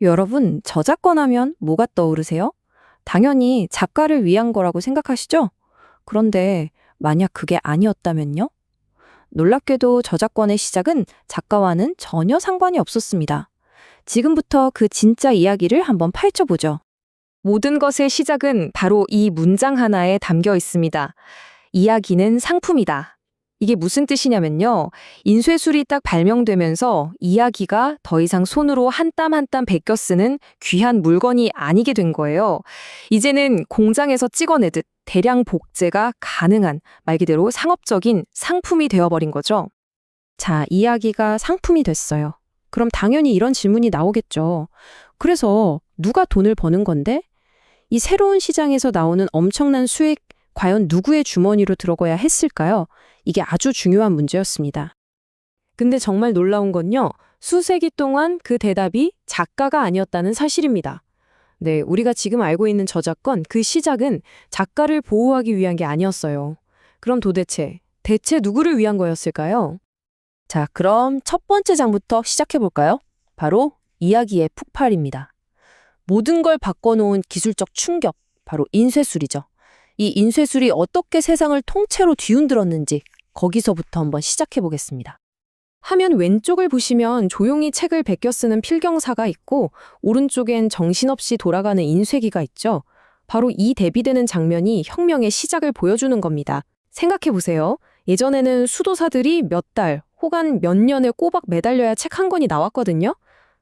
여러분, 저작권 하면 뭐가 떠오르세요? 당연히 작가를 위한 거라고 생각하시죠? 그런데 만약 그게 아니었다면요? 놀랍게도 저작권의 시작은 작가와는 전혀 상관이 없었습니다. 지금부터 그 진짜 이야기를 한번 파헤쳐보죠. 모든 것의 시작은 바로 이 문장 하나에 담겨 있습니다. 이야기는 상품이다. 이게 무슨 뜻이냐면요. 인쇄술이 딱 발명되면서 이야기가 더 이상 손으로 한 땀 한 땀 베껴 쓰는 귀한 물건이 아니게 된 거예요. 이제는 공장에서 찍어내듯 대량 복제가 가능한 말 그대로 상업적인 상품이 되어버린 거죠. 자, 이야기가 상품이 됐어요. 그럼 당연히 이런 질문이 나오겠죠. 그래서 누가 돈을 버는 건데? 이 새로운 시장에서 나오는 엄청난 수익, 과연 누구의 주머니로 들어가야 했을까요? 이게 아주 중요한 문제였습니다. 근데 정말 놀라운 건요. 수세기 동안 그 대답이 작가가 아니었다는 사실입니다. 네, 우리가 지금 알고 있는 저작권, 그 시작은 작가를 보호하기 위한 게 아니었어요. 그럼 대체 누구를 위한 거였을까요? 자, 그럼 첫 번째 장부터 시작해볼까요? 바로 이야기의 폭발입니다. 모든 걸 바꿔놓은 기술적 충격, 바로 인쇄술이죠. 이 인쇄술이 어떻게 세상을 통째로 뒤흔들었는지 거기서부터 한번 시작해보겠습니다. 화면 왼쪽을 보시면 조용히 책을 베껴 쓰는 필경사가 있고 오른쪽엔 정신없이 돌아가는 인쇄기가 있죠. 바로 이 대비되는 장면이 혁명의 시작을 보여주는 겁니다. 생각해보세요. 예전에는 수도사들이 몇 달 혹은 몇 년을 꼬박 매달려야 책 한 권이 나왔거든요.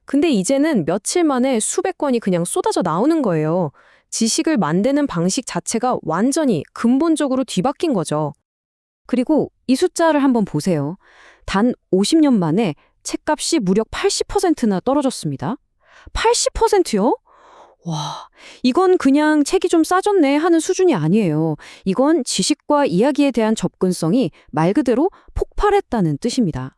근데 이제는 며칠 만에 수백 권이 그냥 쏟아져 나오는 거예요. 지식을 만드는 방식 자체가 완전히 근본적으로 뒤바뀐 거죠. 그리고 이 숫자를 한번 보세요. 단 50년 만에 책값이 무려 80%나 떨어졌습니다. 80%요? 와, 이건 그냥 책이 좀 싸졌네 하는 수준이 아니에요. 이건 지식과 이야기에 대한 접근성이 말 그대로 폭발했다는 뜻입니다.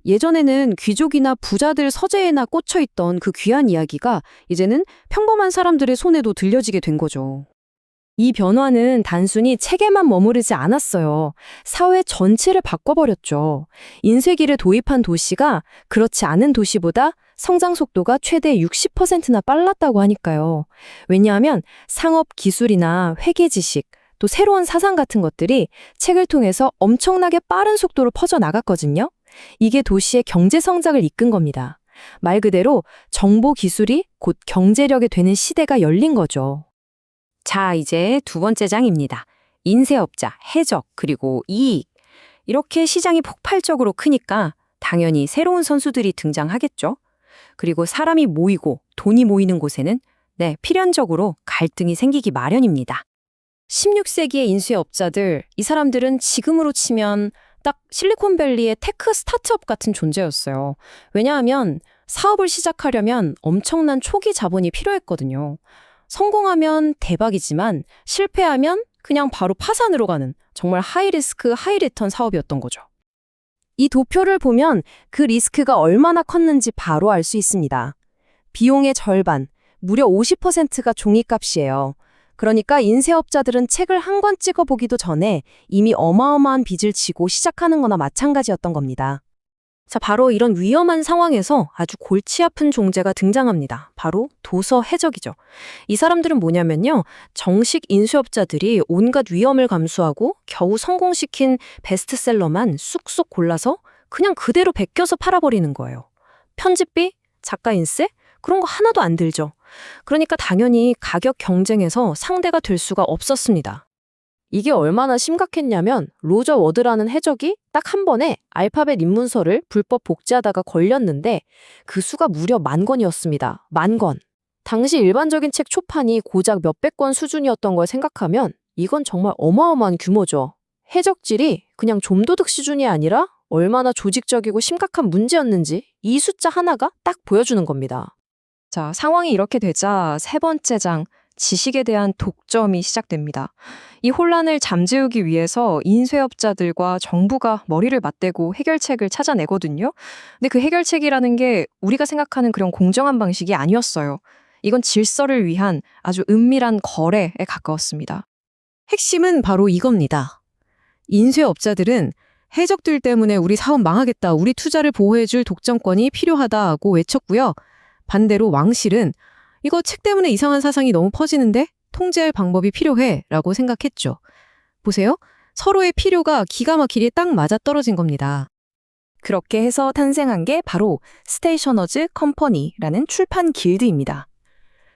예전에는 귀족이나 부자들 서재에나 꽂혀있던 그 귀한 이야기가 이제는 평범한 사람들의 손에도 들려지게 된 거죠. 이 변화는 단순히 책에만 머무르지 않았어요. 사회 전체를 바꿔버렸죠. 인쇄기를 도입한 도시가 그렇지 않은 도시보다 성장 속도가 최대 60%나 빨랐다고 하니까요. 왜냐하면 상업 기술이나 회계 지식, 또 새로운 사상 같은 것들이 책을 통해서 엄청나게 빠른 속도로 퍼져나갔거든요. 이게 도시의 경제 성장을 이끈 겁니다. 말 그대로 정보 기술이 곧 경제력이 되는 시대가 열린 거죠. 자, 이제 두 번째 장입니다. 인쇄업자, 해적, 그리고 이익. 이렇게 시장이 폭발적으로 크니까 당연히 새로운 선수들이 등장하겠죠. 그리고 사람이 모이고 돈이 모이는 곳에는 필연적으로 갈등이 생기기 마련입니다. 16세기의 인쇄업자들, 이 사람들은 지금으로 치면 딱 실리콘밸리의 테크 스타트업 같은 존재였어요. 왜냐하면 사업을 시작하려면 엄청난 초기 자본이 필요했거든요. 성공하면 대박이지만 실패하면 그냥 바로 파산으로 가는 정말 하이리스크, 하이리턴 사업이었던 거죠. 이 도표를 보면 그 리스크가 얼마나 컸는지 바로 알 수 있습니다. 비용의 절반, 무려 50%가 종이값이에요. 그러니까 인쇄업자들은 책을 한 권 찍어보기도 전에 이미 어마어마한 빚을 지고 시작하는 거나 마찬가지였던 겁니다. 자, 바로 이런 위험한 상황에서 아주 골치 아픈 존재가 등장합니다. 바로 도서 해적이죠. 이 사람들은 뭐냐면요. 정식 인쇄업자들이 온갖 위험을 감수하고 겨우 성공시킨 베스트셀러만 쑥쑥 골라서 그냥 그대로 베껴서 팔아버리는 거예요. 편집비? 작가 인세? 그런 거 하나도 안 들죠. 그러니까 당연히 가격 경쟁에서 상대가 될 수가 없었습니다. 이게 얼마나 심각했냐면 로저 워드라는 해적이 딱 한 번에 알파벳 입문서를 불법 복제하다가 걸렸는데 그 수가 무려 10,000권이었습니다. 10,000권. 당시 일반적인 책 초판이 고작 몇백 권 수준이었던 걸 생각하면 이건 정말 어마어마한 규모죠. 해적질이 그냥 좀도둑 수준이 아니라 얼마나 조직적이고 심각한 문제였는지 이 숫자 하나가 딱 보여주는 겁니다. 자, 상황이 이렇게 되자 세 번째 장, 지식에 대한 독점이 시작됩니다. 이 혼란을 잠재우기 위해서 인쇄업자들과 정부가 머리를 맞대고 해결책을 찾아내거든요. 근데 그 해결책이라는 게 우리가 생각하는 그런 공정한 방식이 아니었어요. 이건 질서를 위한 아주 은밀한 거래에 가까웠습니다. 핵심은 바로 이겁니다. 인쇄업자들은 해적들 때문에 우리 사업 망하겠다, 우리 투자를 보호해줄 독점권이 필요하다고 외쳤고요. 반대로 왕실은 이거 책 때문에 이상한 사상이 너무 퍼지는데 통제할 방법이 필요해 라고 생각했죠. 보세요. 서로의 필요가 기가 막히게 딱 맞아떨어진 겁니다. 그렇게 해서 탄생한 게 바로 스테이셔너즈 컴퍼니라는 출판 길드입니다.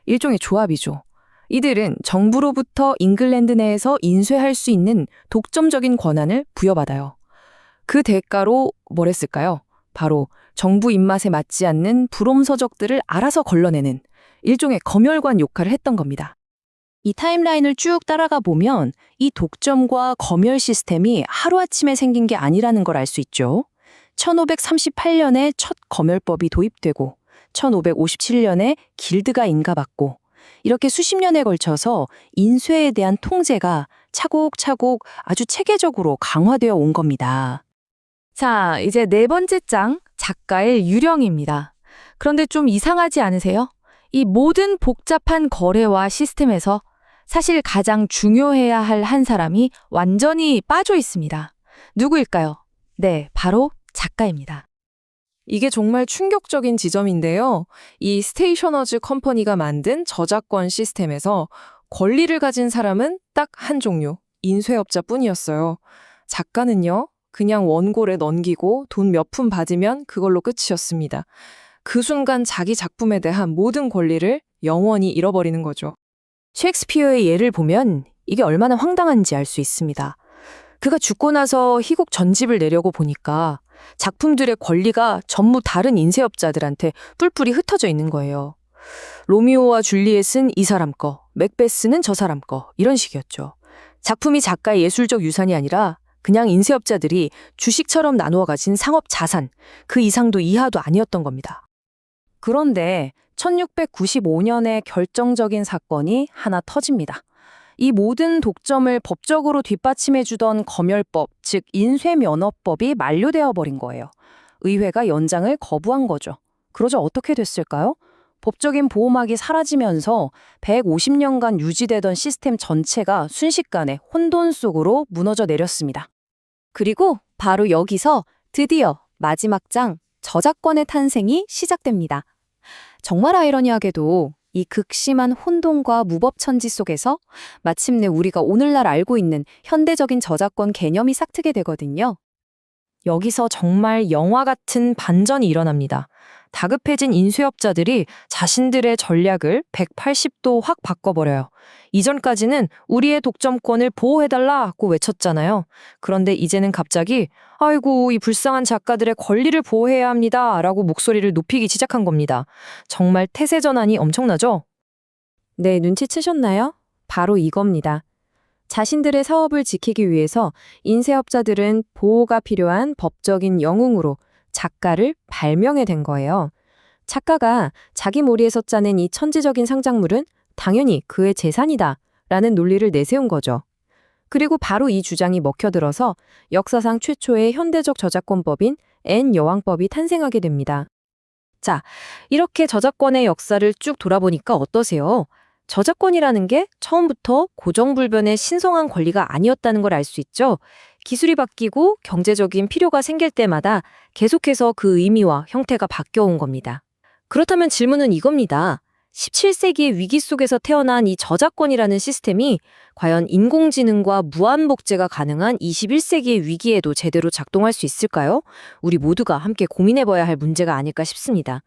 일종의 조합이죠. 이들은 정부로부터 잉글랜드 내에서 인쇄할 수 있는 독점적인 권한을 부여받아요. 그 대가로 뭘 했을까요? 바로 정부 입맛에 맞지 않는 불엄서적들을 알아서 걸러내는 일종의 검열관 역할을 했던 겁니다. 이 타임라인을 쭉 따라가 보면 이 독점과 검열 시스템이 하루아침에 생긴 게 아니라는 걸 알 수 있죠. 1538년에 첫 검열법이 도입되고 1557년에 길드가 인가받고 이렇게 수십 년에 걸쳐서 인쇄에 대한 통제가 차곡차곡 아주 체계적으로 강화되어 온 겁니다. 자, 이제 네 번째 장, 작가의 유령입니다. 그런데 좀 이상하지 않으세요? 이 모든 복잡한 거래와 시스템에서 사실 가장 중요해야 할 한 사람이 완전히 빠져 있습니다. 누구일까요? 네, 바로 작가입니다. 이게 정말 충격적인 지점인데요. 이 스테이셔너즈 컴퍼니가 만든 저작권 시스템에서 권리를 가진 사람은 딱 한 종류, 인쇄업자뿐이었어요. 작가는요, 그냥 원고를 넘기고 돈 몇 푼 받으면 그걸로 끝이었습니다. 그 순간 자기 작품에 대한 모든 권리를 영원히 잃어버리는 거죠. 셰익스피어의 예를 보면 이게 얼마나 황당한지 알 수 있습니다. 그가 죽고 나서 희곡 전집을 내려고 보니까 작품들의 권리가 전부 다른 인쇄업자들한테 뿔뿔이 흩어져 있는 거예요. 로미오와 줄리엣은 이 사람 거, 맥베스는 저 사람 거, 이런 식이었죠. 작품이 작가의 예술적 유산이 아니라 그냥 인쇄업자들이 주식처럼 나누어 가진 상업 자산, 그 이상도 이하도 아니었던 겁니다. 그런데 1695년에 결정적인 사건이 하나 터집니다. 이 모든 독점을 법적으로 뒷받침해주던 검열법, 즉 인쇄면허법이 만료되어 버린 거예요. 의회가 연장을 거부한 거죠. 그러자 어떻게 됐을까요? 법적인 보호막이 사라지면서 150년간 유지되던 시스템 전체가 순식간에 혼돈 속으로 무너져 내렸습니다. 그리고 바로 여기서 드디어 마지막 장, 저작권의 탄생이 시작됩니다. 정말 아이러니하게도 이 극심한 혼돈과 무법천지 속에서 마침내 우리가 오늘날 알고 있는 현대적인 저작권 개념이 싹트게 되거든요. 여기서 정말 영화 같은 반전이 일어납니다. 다급해진 인쇄업자들이 자신들의 전략을 180도 확 바꿔버려요. 이전까지는 우리의 독점권을 보호해달라고 외쳤잖아요. 그런데 이제는 갑자기 아이고 이 불쌍한 작가들의 권리를 보호해야 합니다 라고 목소리를 높이기 시작한 겁니다. 정말 태세 전환이 엄청나죠? 네, 눈치채셨나요? 바로 이겁니다. 자신들의 사업을 지키기 위해서 인쇄업자들은 보호가 필요한 법적인 영웅으로 작가를 발명해댄 거예요. 작가가 자기 머리에서 짜낸 이 천재적인 상작물은 당연히 그의 재산이다 라는 논리를 내세운 거죠. 그리고 바로 이 주장이 먹혀들어서 역사상 최초의 현대적 저작권법인 N여왕법이 탄생하게 됩니다. 자, 이렇게 저작권의 역사를 쭉 돌아보니까 어떠세요? 저작권이라는 게 처음부터 고정불변의 신성한 권리가 아니었다는 걸 알 수 있죠? 기술이 바뀌고 경제적인 필요가 생길 때마다 계속해서 그 의미와 형태가 바뀌어온 겁니다. 그렇다면 질문은 이겁니다. 17세기의 위기 속에서 태어난 이 저작권이라는 시스템이 과연 인공지능과 무한복제가 가능한 21세기의 위기에도 제대로 작동할 수 있을까요? 우리 모두가 함께 고민해봐야 할 문제가 아닐까 싶습니다.